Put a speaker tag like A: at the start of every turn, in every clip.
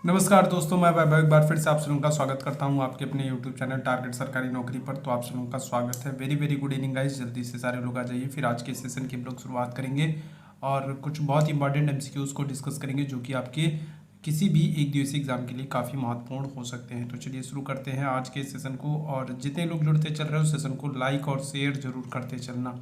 A: नमस्कार दोस्तों, मैं वैभव एक बार फिर से आप सभी का स्वागत करता हूं आपके अपने YouTube चैनल टारगेट सरकारी नौकरी पर। तो आप सभी का स्वागत है। Very very good evening guys. जल्दी से सारे लोग आ जाइए। फिर आज के सेशन की हम लोग शुरुआत करेंगे और कुछ बहुत इंपॉर्टेंट MCQs को डिस्कस करेंगे जो कि आपके किसी भी एक दिवसीय एग्जाम के लिए काफ़ी महत्वपूर्ण हो सकते हैं। तो चलिए शुरू करते हैं आज के सेशन को। और जितने लोग जुड़ते चल रहे हो सेशन को लाइक और शेयर जरूर करते चलना।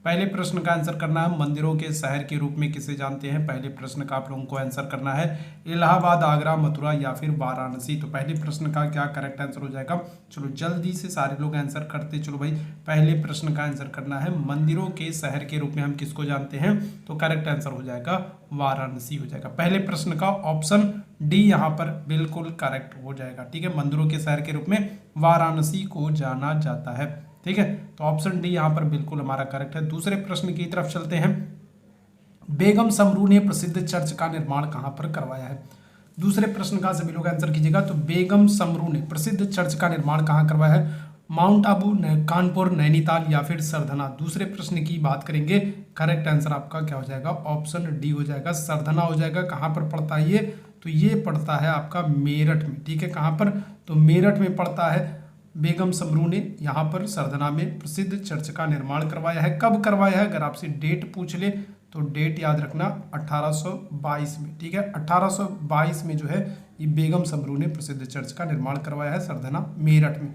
A: पहले प्रश्न का आंसर करना है, मंदिरों के शहर के रूप में किसे जानते हैं। पहले प्रश्न का आप लोगों को आंसर करना है, इलाहाबाद, आगरा, मथुरा या फिर वाराणसी। तो पहले प्रश्न का क्या करेक्ट आंसर हो जाएगा। चलो जल्दी से सारे लोग आंसर करते चलो भाई। पहले प्रश्न का आंसर करना है, मंदिरों के शहर के रूप में हम किसको जानते हैं। तो करेक्ट आंसर हो जाएगा वाराणसी हो जाएगा। पहले प्रश्न का ऑप्शन डी यहाँ पर बिल्कुल करेक्ट हो जाएगा। ठीक है, मंदिरों के शहर के रूप में वाराणसी को जाना जाता है। ठीक है, तो ऑप्शन डी यहाँ पर बिल्कुल हमारा करेक्ट है। दूसरे प्रश्न की तरफ चलते हैं। बेगम समरू ने प्रसिद्ध चर्च का निर्माण कहां पर करवाया है। दूसरे प्रश्न का सभी लोग आंसर कीजिएगा। तो बेगम समरू ने प्रसिद्ध चर्च का निर्माण कहां करवाया है। माउंट आबू, कानपुर, नैनीताल या फिर सरधना। दूसरे प्रश्न की बात करेंगे, करेक्ट आंसर आपका क्या हो जाएगा। ऑप्शन डी हो जाएगा, सरधना हो जाएगा। कहां पर पड़ता है ये, तो ये पड़ता है आपका मेरठ में। ठीक है, कहां पर, तो मेरठ में पड़ता है। बेगम समरू ने यहाँ पर सरधना में प्रसिद्ध चर्च का निर्माण करवाया है। कब करवाया है, अगर आपसे डेट पूछ ले तो डेट याद रखना 1822 में। ठीक है, 1822 में जो है ये बेगम समरू ने प्रसिद्ध चर्च का निर्माण करवाया है सरधना मेरठ में।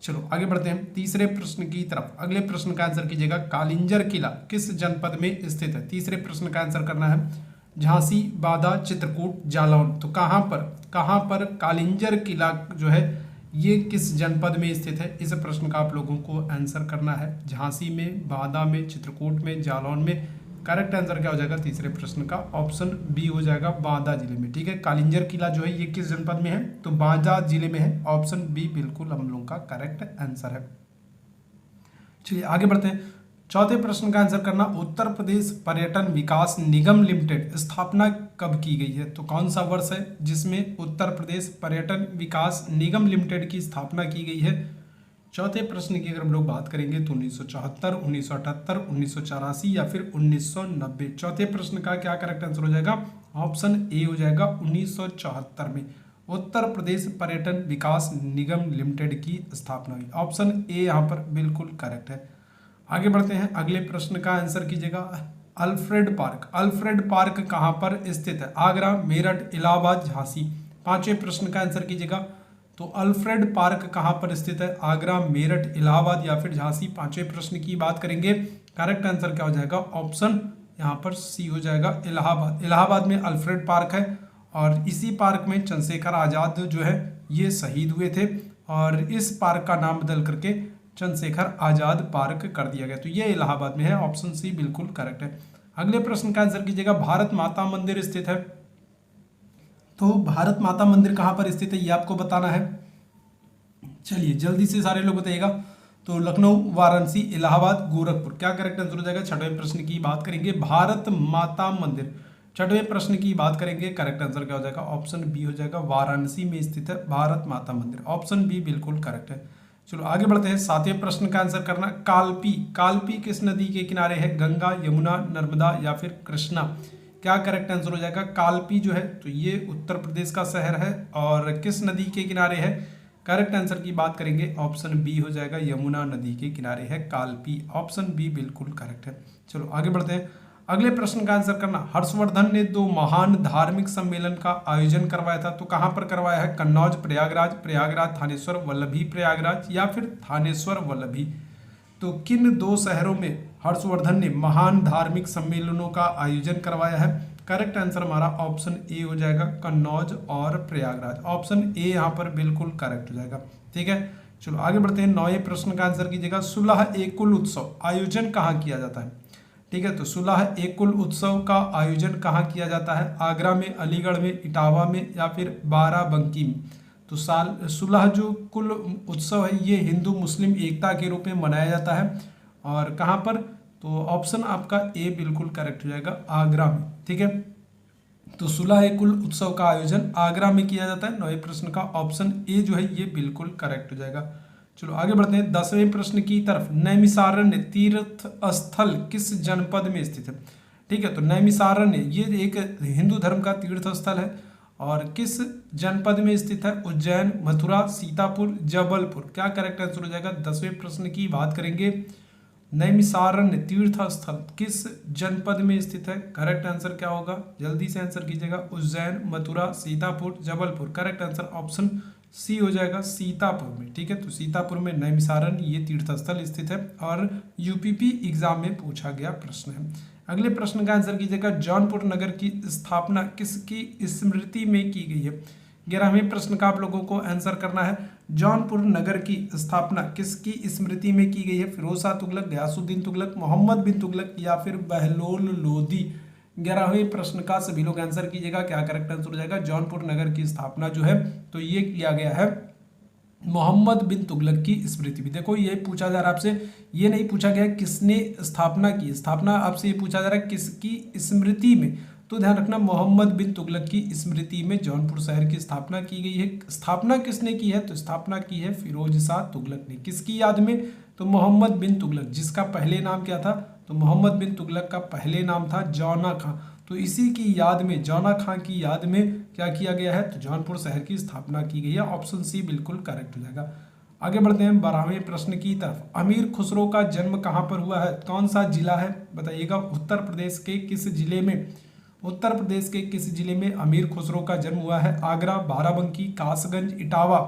A: चलो आगे बढ़ते हैं तीसरे प्रश्न की तरफ। अगले प्रश्न का आंसर कीजिएगा, कालिंजर किला किस जनपद में स्थित है। तीसरे प्रश्न का आंसर करना है, झांसी, बादा, चित्रकूट, जालौन। तो कहाँ पर कालिंजर किला जो है ये किस जनपद में स्थित है। इस प्रश्न का आप लोगों को आंसर करना है। झांसी में, बादा में, चित्रकूट में, जालौन में। करेक्ट आंसर क्या हो जाएगा तीसरे प्रश्न का, ऑप्शन बी हो जाएगा, बांदा जिले में। ठीक है, कालिंजर किला जो है ये किस जनपद में है, तो बांदा जिले में है। ऑप्शन बी बिल्कुल हम लोगों का करेक्ट आंसर है। चलिए आगे बढ़ते हैं। चौथे प्रश्न का आंसर करना, उत्तर प्रदेश पर्यटन विकास निगम लिमिटेड स्थापना कब की गई है। तो कौन सा वर्ष है जिसमें उत्तर प्रदेश पर्यटन विकास निगम लिमिटेड की स्थापना की गई है। चौथे प्रश्न की अगर हम लोग बात करेंगे तो 1974, 1978, 1984 या फिर 1990। चौथे प्रश्न का क्या करेक्ट आंसर हो जाएगा, ऑप्शन ए हो जाएगा, 1974 में उत्तर प्रदेश पर्यटन विकास निगम लिमिटेड की स्थापना हुई। ऑप्शन ए यहाँ पर बिल्कुल करेक्ट है। आगे बढ़ते हैं, अगले प्रश्न का आंसर कीजिएगा। अल्फ्रेड पार्क कहां पर स्थित है। आगरा, मेरठ, इलाहाबाद, झांसी। पांचवें प्रश्न का आंसर कीजिएगा। तो अल्फ्रेड पार्क कहां पर स्थित है, आगरा, मेरठ, इलाहाबाद या फिर झांसी। पांचवें प्रश्न की बात करेंगे, करेक्ट आंसर क्या हो जाएगा, ऑप्शन यहां पर सी हो जाएगा, इलाहाबाद। इलाहाबाद में अल्फ्रेड पार्क है और इसी पार्क में चंद्रशेखर आजाद जो है ये शहीद हुए थे और इस पार्क का नाम बदल करके चंद्रशेखर आजाद पार्क कर दिया गया। तो ये इलाहाबाद में है। ऑप्शन सी बिल्कुल करेक्ट है। अगले प्रश्न का आंसर कीजिएगा, भारत माता मंदिर स्थित है। तो भारत माता मंदिर कहां पर स्थित है ये आपको बताना है। चलिए जल्दी से सारे लोग बताइएगा। तो लखनऊ, वाराणसी, इलाहाबाद, गोरखपुर। क्या करेक्ट आंसर हो जाएगा। छठवें प्रश्न की बात करेंगे, भारत माता मंदिर। छठवें प्रश्न की बात करेंगे, करेक्ट आंसर क्या हो जाएगा, ऑप्शन बी हो जाएगा, वाराणसी में स्थित है भारत माता मंदिर। ऑप्शन बी बिल्कुल करेक्ट है। चलो आगे बढ़ते हैं। सातवें प्रश्न का आंसर करना, कालपी किस नदी के किनारे है। गंगा, यमुना, नर्मदा या फिर कृष्णा। क्या करेक्ट आंसर हो जाएगा, कालपी जो है तो ये उत्तर प्रदेश का शहर है और किस नदी के किनारे है। करेक्ट आंसर की बात करेंगे, ऑप्शन बी हो जाएगा, यमुना नदी के किनारे है कालपी। ऑप्शन बी बिल्कुल करेक्ट है। चलो आगे बढ़ते हैं। अगले प्रश्न का आंसर करना, हर्षवर्धन ने 2 महान धार्मिक सम्मेलन का आयोजन करवाया था। तो कहां पर करवाया है, कन्नौज, प्रयागराज, थानेश्वर, वल्लभी प्रयागराज या फिर थानेश्वर वल्लभी। तो किन 2 शहरों में हर्षवर्धन ने महान धार्मिक सम्मेलनों का आयोजन करवाया है। करेक्ट आंसर हमारा ऑप्शन ए हो जाएगा, कन्नौज और प्रयागराज। ऑप्शन ए यहाँ पर बिल्कुल करेक्ट हो जाएगा। ठीक है, चलो आगे बढ़ते हैं। 9वें प्रश्न का आंसर कीजिएगा, सुलह-ए-कुल उत्सव आयोजन कहाँ किया जाता है। ठीक है, तो सुलह-ए-कुल उत्सव का आयोजन कहाँ किया जाता है, आगरा में, अलीगढ़ में, इटावा में या फिर बाराबंकी में। तो सुलह जो कुल उत्सव है ये हिंदू मुस्लिम एकता के रूप में मनाया जाता है और कहाँ पर, तो ऑप्शन आपका ए बिल्कुल करेक्ट हो जाएगा, आगरा में। ठीक है, तो सुलह-ए-कुल उत्सव का आयोजन आगरा में किया जाता है। 9वें प्रश्न का ऑप्शन ए जो है ये बिल्कुल करेक्ट हो जाएगा। चलो आगे बढ़ते हैं 10वें प्रश्न की तरफ। नैमिषारण्य तीर्थ स्थल किस जनपद में स्थित है। ठीक है, तो नैमिषारण्य ये एक हिंदू धर्म का तीर्थ स्थल है और किस जनपद में स्थित है? उज्जैन, मथुरा, सीतापुर, जबलपुर। क्या करेक्ट आंसर हो जाएगा? 10वें प्रश्न की बात करेंगे। नैमिषारण्य तीर्थ स्थल किस जनपद में स्थित है? करेक्ट आंसर क्या होगा? जल्दी से आंसर कीजिएगा। Ujjain, Mathura, Sitapur, Jabalpur. Correct answer option C हो जाएगा, सीतापुर में। ठीक है, तो सीतापुर में नैमिषारण्य ये तीर्थ स्थल स्थित है और यूपीपी एग्जाम में पूछा गया प्रश्न है। अगले प्रश्न का आंसर कीजिएगा। जौनपुर नगर की स्थापना किसकी स्मृति में की गई है? 11वें प्रश्न का आप लोगों को आंसर करना है। जौनपुर नगर की स्थापना किसकी स्मृति में की गई है? फिरोज शाह तुगलक, गयासुद्दीन तुगलक, मोहम्मद बिन तुगलक या फिर बहलोल लोदी। 11वें प्रश्न का सभी लोग आंसर कीजिएगा। क्या करेक्ट आंसर हो जाएगा? जौनपुर नगर की स्थापना जो है तो ये किया गया है मोहम्मद बिन तुगलक की स्मृति में। देखो ये पूछा जा रहा है आपसे, ये नहीं पूछा गया किसने स्थापना की। स्थापना आपसे ये पूछा जा रहा है किसकी स्मृति में, तो ध्यान रखना मोहम्मद बिन तुगलक की स्मृति में जौनपुर शहर की स्थापना की गई है। स्थापना किसने की है? तो स्थापना की है फिरोज शाह तुगलक ने। किसकी याद में? तो मोहम्मद बिन तुगलक, जिसका पहले नाम क्या था? तो मोहम्मद बिन तुगलक का पहले नाम था जौना खां। तो इसी की याद में, जौना खां की याद में क्या किया गया है? तो जौनपुर शहर की स्थापना की गई है। ऑप्शन सी बिल्कुल करेक्ट हो जाएगा। आगे बढ़ते हैं 12वें प्रश्न की तरफ। अमीर खुसरो का जन्म कहाँ पर हुआ है? कौन सा जिला है बताइएगा? उत्तर प्रदेश के किस जिले में? उत्तर प्रदेश के किस जिले में अमीर खुसरो का जन्म हुआ है? आगरा, बाराबंकी, कासगंज, इटावा।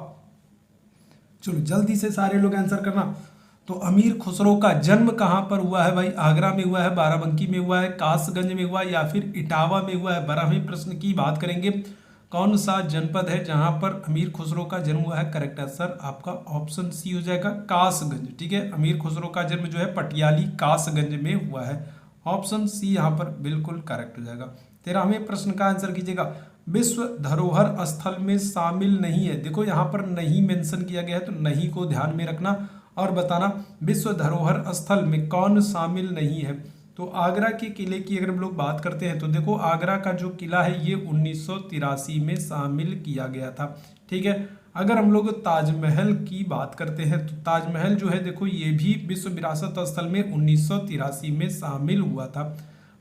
A: चलो जल्दी से सारे लोग आंसर करना। तो अमीर खुसरो का जन्म कहाँ पर हुआ है भाई? आगरा में हुआ है, बाराबंकी में हुआ है, कासगंज में हुआ है या फिर इटावा में हुआ है? 12वें प्रश्न की बात करेंगे। कौन सा जनपद है जहां पर अमीर खुसरो का जन्म हुआ है? करेक्ट आंसर आपका ऑप्शन सी हो जाएगा, कासगंज। ठीक है, अमीर खुसरो का जन्म जो है पटियाली कासगंज में हुआ है। ऑप्शन सी यहाँ पर बिल्कुल करेक्ट हो जाएगा। 13वें प्रश्न का आंसर कीजिएगा। विश्व धरोहर स्थल में शामिल नहीं है। देखो यहाँ पर नहीं मेंशन किया गया है, तो नहीं को ध्यान में रखना और बताना विश्व धरोहर स्थल में कौन शामिल नहीं है। तो आगरा के किले की अगर हम लोग बात करते हैं तो देखो आगरा का जो किला है ये 1983 में शामिल किया गया था। ठीक है, अगर हम लोग ताजमहल की बात करते हैं तो ताजमहल जो है देखो ये भी विश्व विरासत स्थल में 1983 में शामिल हुआ था।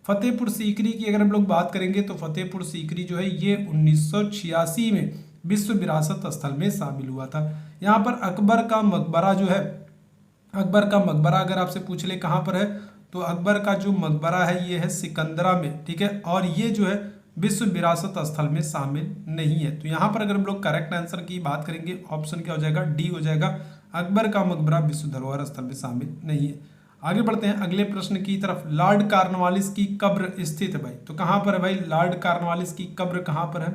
A: फतेहपुर सीकरी की अगर हम लोग बात करेंगे तो फतेहपुर सीकरी जो है ये 1986 में विश्व विरासत स्थल में शामिल हुआ था। यहाँ पर अकबर का मकबरा जो है, अकबर का मकबरा अगर आपसे पूछ ले कहाँ पर है, तो अकबर का जो मकबरा है ये है सिकंदरा में। ठीक है, और ये जो है विश्व विरासत स्थल में शामिल नहीं है। तो यहाँ पर अगर हम लोग करेक्ट आंसर की बात करेंगे ऑप्शन क्या हो जाएगा? डी हो जाएगा, अकबर का मकबरा विश्व धरोहर स्थल में शामिल नहीं है। आगे बढ़ते हैं अगले प्रश्न की तरफ। लॉर्ड कॉर्नवालिस की कब्र स्थित है भाई, तो कहाँ पर है भाई? लॉर्ड कॉर्नवालिस की कब्र कहाँ पर है?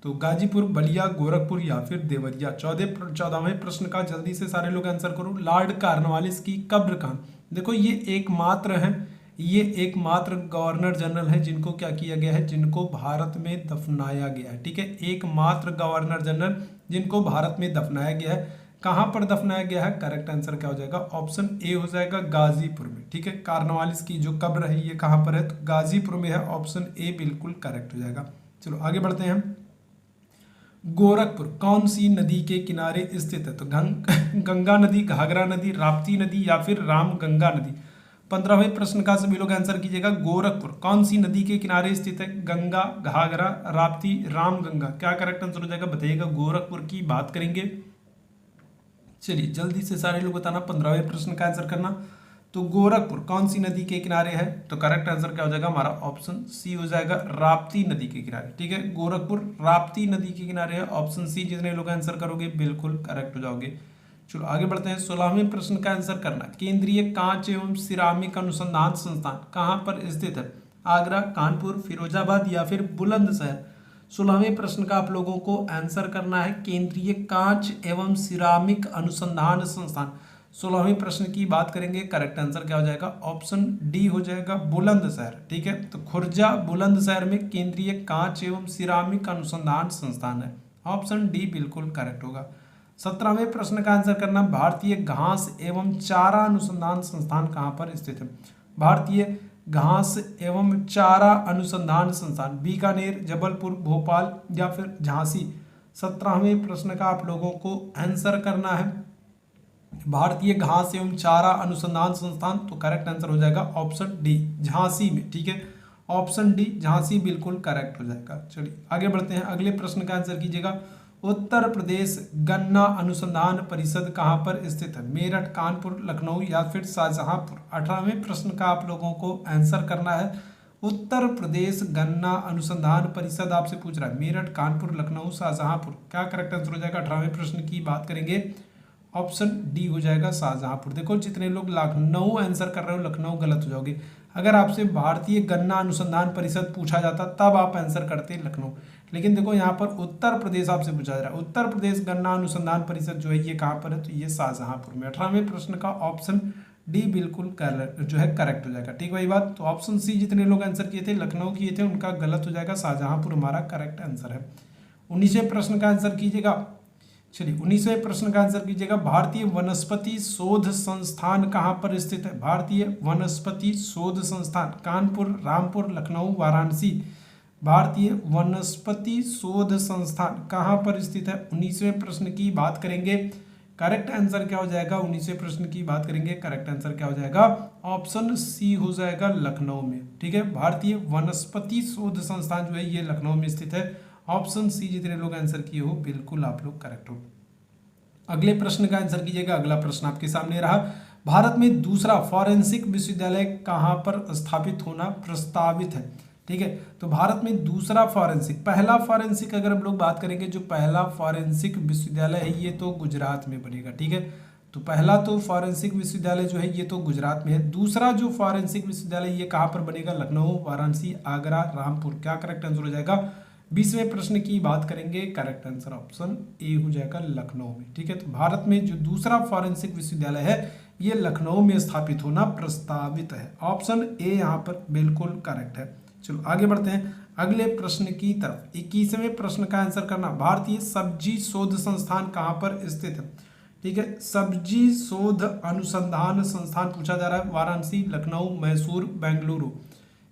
A: तो गाजीपुर, बलिया, गोरखपुर या फिर देवरिया। 14वें प्रश्न का जल्दी से सारे लोग आंसर करो। लॉर्ड कॉर्नवालिस की कब्र कहाँ? देखो ये एकमात्र है, ये एकमात्र गवर्नर जनरल है जिनको क्या किया गया है? जिनको भारत में दफनाया गया है। ठीक है, एकमात्र गवर्नर जनरल जिनको भारत में दफनाया गया है। कहाँ पर दफनाया गया है? करेक्ट आंसर क्या हो जाएगा? ऑप्शन ए हो जाएगा, गाजीपुर में। ठीक है, कॉर्नवालिस की जो कब्र है ये कहाँ पर है? तो गाजीपुर में है। ऑप्शन ए बिल्कुल करेक्ट हो जाएगा। चलो आगे बढ़ते हैं। गोरखपुर कौन सी नदी के किनारे स्थित है? तो गंगा नदी, घाघरा नदी, राप्ती नदी या फिर रामगंगा नदी। 15वें प्रश्न का सभी लोग आंसर कीजिएगा। गोरखपुर कौन सी नदी के किनारे स्थित है? गंगा, घाघरा, राप्ती, रामगंगा। क्या करेक्ट आंसर हो जाएगा बताइएगा? गोरखपुर की बात करेंगे। चलिए जल्दी से सारे लोग बताना, 15वें प्रश्न का आंसर करना। तो गोरखपुर कौन सी नदी के किनारे है? तो करेक्ट आंसर क्या हो जाएगा हमारा? ऑप्शन सी हो जाएगा, राप्ती नदी के किनारे। ठीक है, गोरखपुर राप्ती नदी के किनारे है। ऑप्शन सी जितने लोग आंसर करोगे बिल्कुल करेक्ट हो जाओगे। चलो आगे बढ़ते हैं। 16वें प्रश्न का आंसर करना। केंद्रीय कांच एवं सिरामिक अनुसंधान संस्थान कहाँ पर स्थित है? आगरा, कानपुर, फिरोजाबाद या फिर बुलंदशहर। 16वें प्रश्न का आप लोगों को आंसर करना है। केंद्रीय कांच एवं सिरामिक अनुसंधान संस्थान 16वें प्रश्न की बात करेंगे। करेक्ट आंसर क्या हो जाएगा? ऑप्शन डी हो जाएगा, बुलंदशहर। ठीक है, तो खुर्जा बुलंदशहर में केंद्रीय कांच एवं सिरामिक अनुसंधान संस्थान है। ऑप्शन डी बिल्कुल करेक्ट होगा। 17वें प्रश्न का आंसर करना। भारतीय घास एवं चारा अनुसंधान संस्थान कहाँ पर स्थित है? भारतीय घास एवं चारा अनुसंधान संस्थान बीकानेर, जबलपुर, भोपाल या फिर झांसी। 17वें प्रश्न का आप लोगों को आंसर करना है। भारतीय घास एवं चारा अनुसंधान संस्थान, तो करेक्ट आंसर हो जाएगा ऑप्शन डी, झांसी में। ठीक है, ऑप्शन डी झांसी बिल्कुल करेक्ट हो जाएगा। चलिए आगे बढ़ते हैं, अगले प्रश्न का आंसर कीजिएगा। उत्तर प्रदेश गन्ना अनुसंधान परिषद कहाँ पर स्थित है? मेरठ, कानपुर, लखनऊ या फिर शाहजहांपुर? 18वें प्रश्न का आप लोगों को आंसर करना है। उत्तर प्रदेश गन्ना अनुसंधान परिषद आपसे पूछ रहा है मेरठ, कानपुर, लखनऊ, शाहजहांपुर। क्या करेक्ट आंसर हो जाएगा? 18वें प्रश्न की बात करेंगे, ऑप्शन डी हो जाएगा शाहजहांपुर। देखो जितने लोग लखनऊ आंसर कर रहे हो, लखनऊ गलत हो जाओगे। अगर आपसे भारतीय गन्ना अनुसंधान परिषद पूछा जाता तब आप आंसर करते लखनऊ, लेकिन देखो यहाँ पर उत्तर प्रदेश आपसे पूछा जा रहा है। उत्तर प्रदेश गन्ना अनुसंधान परिषद जो है ये कहाँ पर है? तो ये शाहजहांपुर में। 18वें प्रश्न का ऑप्शन डी बिल्कुल जो है करेक्ट हो जाएगा। ठीक भाई बात। तो ऑप्शन सी जितने लोग आंसर किए थे, लखनऊ किए थे, उनका गलत हो जाएगा, शाहजहांपुर हमारा करेक्ट आंसर है। 19वें प्रश्न का आंसर कीजिएगा। चलिए 19वें प्रश्न का आंसर कीजिएगा। भारतीय वनस्पति शोध संस्थान कहाँ पर स्थित है? भारतीय वनस्पति शोध संस्थान कानपुर, रामपुर, लखनऊ, वाराणसी। भारतीय वनस्पति शोध संस्थान कहाँ पर स्थित है? 19वें प्रश्न की बात करेंगे, करेक्ट आंसर क्या हो जाएगा? 19वें प्रश्न की बात करेंगे, करेक्ट आंसर क्या हो जाएगा? ऑप्शन सी हो जाएगा, लखनऊ में। ठीक है, भारतीय वनस्पति शोध संस्थान जो है ये लखनऊ में स्थित है। ऑप्शन सी जितने लोग आंसर किए हो बिल्कुल आप लोग करेक्ट हो। अगले प्रश्न का आंसर कीजिएगा। अगला प्रश्न आपके सामने रहा, भारत में दूसरा फॉरेंसिक विश्वविद्यालय कहाँ पर स्थापित होना प्रस्तावित है? ठीक है, तो भारत में दूसरा फॉरेंसिक, पहला फॉरेंसिक अगर हम लोग बात करेंगे, जो पहला फॉरेंसिक विश्वविद्यालय है ये तो गुजरात में बनेगा। ठीक है, तो पहला तो फॉरेंसिक विश्वविद्यालय जो है ये तो गुजरात में है। दूसरा जो फॉरेंसिक विश्वविद्यालय ये कहाँ पर बनेगा? लखनऊ, वाराणसी, आगरा, रामपुर। क्या करेक्ट आंसर हो जाएगा? 20वें प्रश्न की बात करेंगे, करेक्ट आंसर ऑप्शन ए हो जाएगा, लखनऊ में। ठीक है, तो भारत में जो दूसरा फॉरेंसिक विश्वविद्यालय है ये लखनऊ में स्थापित होना प्रस्तावित है। ऑप्शन ए यहाँ पर बिल्कुल करेक्ट है। चलो आगे बढ़ते हैं अगले प्रश्न की तरफ। 21वें प्रश्न का आंसर करना, भारतीय सब्जी शोध संस्थान कहाँ पर स्थित है? ठीक है, सब्जी शोध अनुसंधान संस्थान पूछा जा रहा है, वाराणसी, लखनऊ, मैसूर, बेंगलुरु।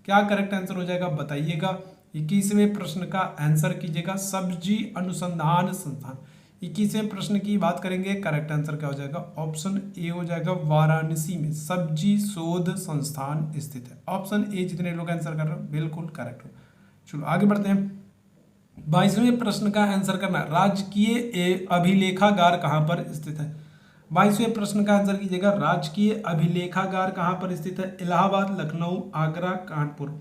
A: क्या करेक्ट आंसर हो जाएगा बताइएगा? 21वें प्रश्न का आंसर कीजिएगा, सब्जी अनुसंधान संस्थान। 21वें प्रश्न की बात करेंगे, करेक्ट आंसर क्या हो जाएगा? ऑप्शन ए हो जाएगा, वाराणसी में सब्जी शोध संस्थान स्थित है। ऑप्शन ए जितने लोग आंसर कर रहे हो बिल्कुल करेक्ट हो। चलो आगे बढ़ते हैं। 22वें प्रश्न का आंसर करना, राजकीय अभिलेखागार कहाँ पर स्थित है? 22वें प्रश्न का आंसर कीजिएगा, राजकीय अभिलेखागार कहाँ पर स्थित है? इलाहाबाद, लखनऊ, आगरा, कानपुर।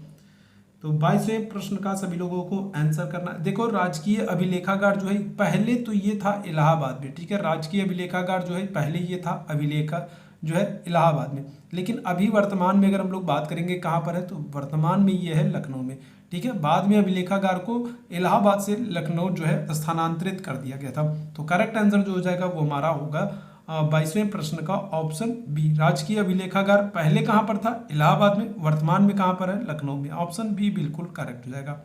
A: तो 22वें प्रश्न का सभी लोगों को आंसर करना। देखो राजकीय अभिलेखागार जो है पहले तो ये था इलाहाबाद में। ठीक है, राजकीय अभिलेखागार जो है पहले ये था अभिलेखा जो है इलाहाबाद में, लेकिन अभी वर्तमान में अगर हम लोग बात करेंगे कहाँ पर है, तो वर्तमान में ये है लखनऊ में। ठीक है, बाद में अभिलेखागार को इलाहाबाद से लखनऊ जो है स्थानांतरित कर दिया गया था। तो करेक्ट आंसर जो हो जाएगा वो हमारा होगा 22वें प्रश्न का ऑप्शन बी। राजकीय अभिलेखागार पहले कहाँ पर था? इलाहाबाद में, वर्तमान में कहाँ पर है? लखनऊ में। ऑप्शन बी बिल्कुल करेक्ट हो जाएगा।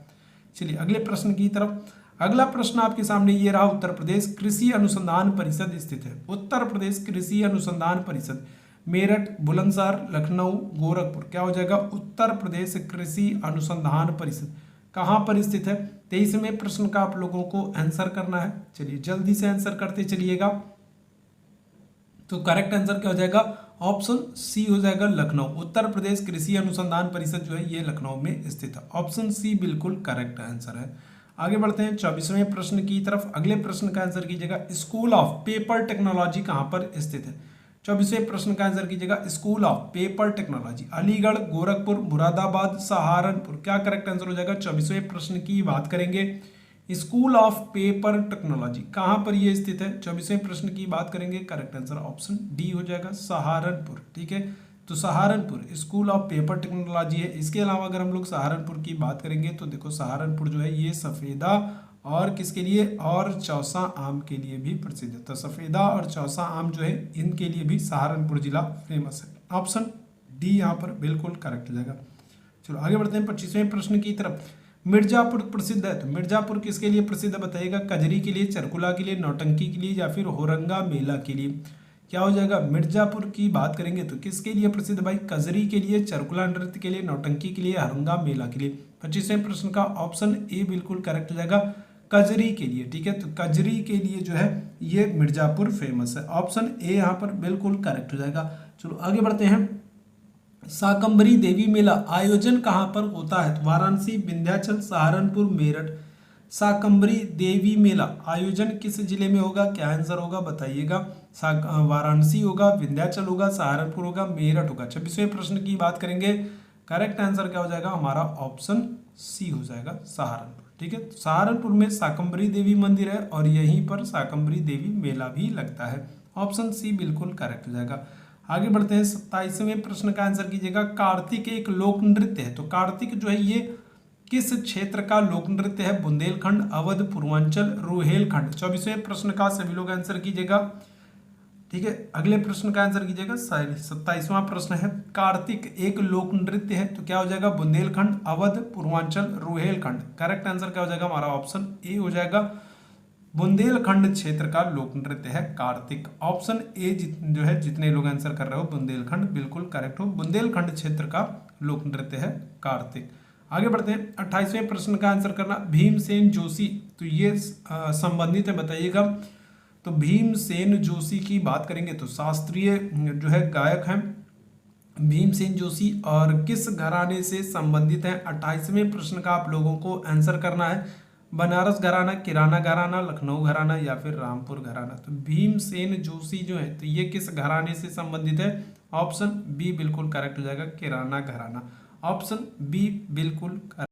A: चलिए अगले प्रश्न की तरफ। अगला प्रश्न आपके सामने ये रहा, उत्तर प्रदेश कृषि अनुसंधान परिषद स्थित है। उत्तर प्रदेश कृषि अनुसंधान परिषद मेरठ, बुलंदशहर, लखनऊ, गोरखपुर। क्या हो जाएगा? उत्तर प्रदेश कृषि अनुसंधान परिषद कहाँ पर स्थित है? 23वें प्रश्न का आप लोगों को आंसर करना है। चलिए जल्दी से आंसर करते चलिएगा। तो करेक्ट आंसर क्या हो जाएगा? ऑप्शन सी हो जाएगा, लखनऊ। उत्तर प्रदेश कृषि अनुसंधान परिषद जो है ये लखनऊ में स्थित है। ऑप्शन सी बिल्कुल करेक्ट आंसर है। आगे बढ़ते हैं 24वें प्रश्न की तरफ। अगले प्रश्न का आंसर कीजिएगा, स्कूल ऑफ पेपर टेक्नोलॉजी कहाँ पर स्थित है? 24वें प्रश्न का आंसर कीजिएगा, school of paper technology Aligarh, Gorakhpur, Moradabad, Saharanpur. क्या करेक्ट आंसर हो जाएगा? 24वें प्रश्न की बात करेंगे, स्कूल ऑफ पेपर टेक्नोलॉजी कहाँ पर ये स्थित है? 24वें प्रश्न की बात करेंगे, करेक्ट आंसर ऑप्शन डी हो जाएगा, सहारनपुर। ठीक है, तो Saharanpur school of paper technology है। इसके अलावा अगर हम लोग सहारनपुर की बात करेंगे तो देखो सहारनपुर जो है ये सफ़ेदा और किसके लिए? और चौसा आम के लिए भी प्रसिद्ध है। तो सफ़ेदा और चौसा आम जो है इनके लिए भी सहारनपुर जिला फेमस है। ऑप्शन डी यहाँ पर बिल्कुल करेक्ट हो जाएगा। चलो आगे बढ़ते हैं 25वें प्रश्न की तरफ। मिर्जापुर प्रसिद्ध है, तो मिर्जापुर किसके लिए प्रसिद्ध बताइएगा? कजरी के लिए, चरकुला के लिए, नौटंकी के लिए या फिर होरंगा मेला के लिए? क्या हो जाएगा? मिर्जापुर की बात करेंगे तो किसके लिए प्रसिद्ध भाई? कजरी के लिए, चरकुला नृत्य के लिए, नौटंकी के लिए, होरंगा मेला के लिए। 25वें प्रश्न का ऑप्शन ए बिल्कुल करेक्ट हो जाएगा, कजरी के लिए। ठीक है, तो कजरी के लिए जो है ये मिर्जापुर फेमस है। ऑप्शन ए यहाँ पर बिल्कुल करेक्ट हो जाएगा। चलो आगे बढ़ते हैं शाकंभरी देवी मेला आयोजन कहाँ पर होता है? तो वाराणसी, विंध्याचल, सहारनपुर, मेरठ। शाकंभरी देवी मेला आयोजन किस जिले में होगा? क्या आंसर होगा बताइएगा। वाराणसी होगा, विंध्याचल होगा, सहारनपुर होगा, मेरठ होगा। 26वें प्रश्न की बात करेंगे। करेक्ट आंसर क्या हो जाएगा हमारा? ऑप्शन सी हो जाएगा, सहारनपुर। ठीक है, तो सहारनपुर में शाकंभरी देवी मंदिर है और यहीं पर शाकंभरी देवी मेला भी लगता है। ऑप्शन सी बिल्कुल करेक्ट हो जाएगा। आगे बढ़ते हैं, 27वें प्रश्न का आंसर कीजिएगा। कार्तिक एक लोक नृत्य है, तो कार्तिक जो है ये किस क्षेत्र का लोक नृत्य है? बुंदेलखंड, अवध, पूर्वांचल, रुहेलखंड। 24वें प्रश्न का सभी लोग आंसर कीजिएगा। ठीक है, अगले प्रश्न का आंसर कीजिएगा। 27वां प्रश्न है, कार्तिक एक लोक नृत्य है, तो क्या हो जाएगा? बुंदेलखंड, अवध, पूर्वांचल, रुहेलखंड। करेक्ट आंसर क्या हो जाएगा हमारा? ऑप्शन ए हो जाएगा, बुंदेलखंड क्षेत्र का लोक नृत्य है कार्तिक। ऑप्शन ए जो है जितने लोग आंसर कर रहे हो बुंदेलखंड बिल्कुल करेक्ट हो, बुंदेलखंड क्षेत्र का लोक नृत्य है कार्तिक। आगे बढ़ते हैं, 28वें प्रश्न का आंसर करना। भीमसेन जोशी, तो ये संबंधित है, बताइएगा। तो भीमसेन जोशी की बात करेंगे तो शास्त्रीय जो है गायक हैं भीमसेन जोशी, और किस घराने से संबंधित हैं? 28वें प्रश्न का आप लोगों को आंसर करना है। बनारस घराना, किराना घराना, लखनऊ घराना या फिर रामपुर घराना। तो भीमसेन जोशी जो है तो ये किस घराने से संबंधित है? ऑप्शन बी बिल्कुल करेक्ट हो जाएगा, किराना घराना। ऑप्शन बी बिल्कुल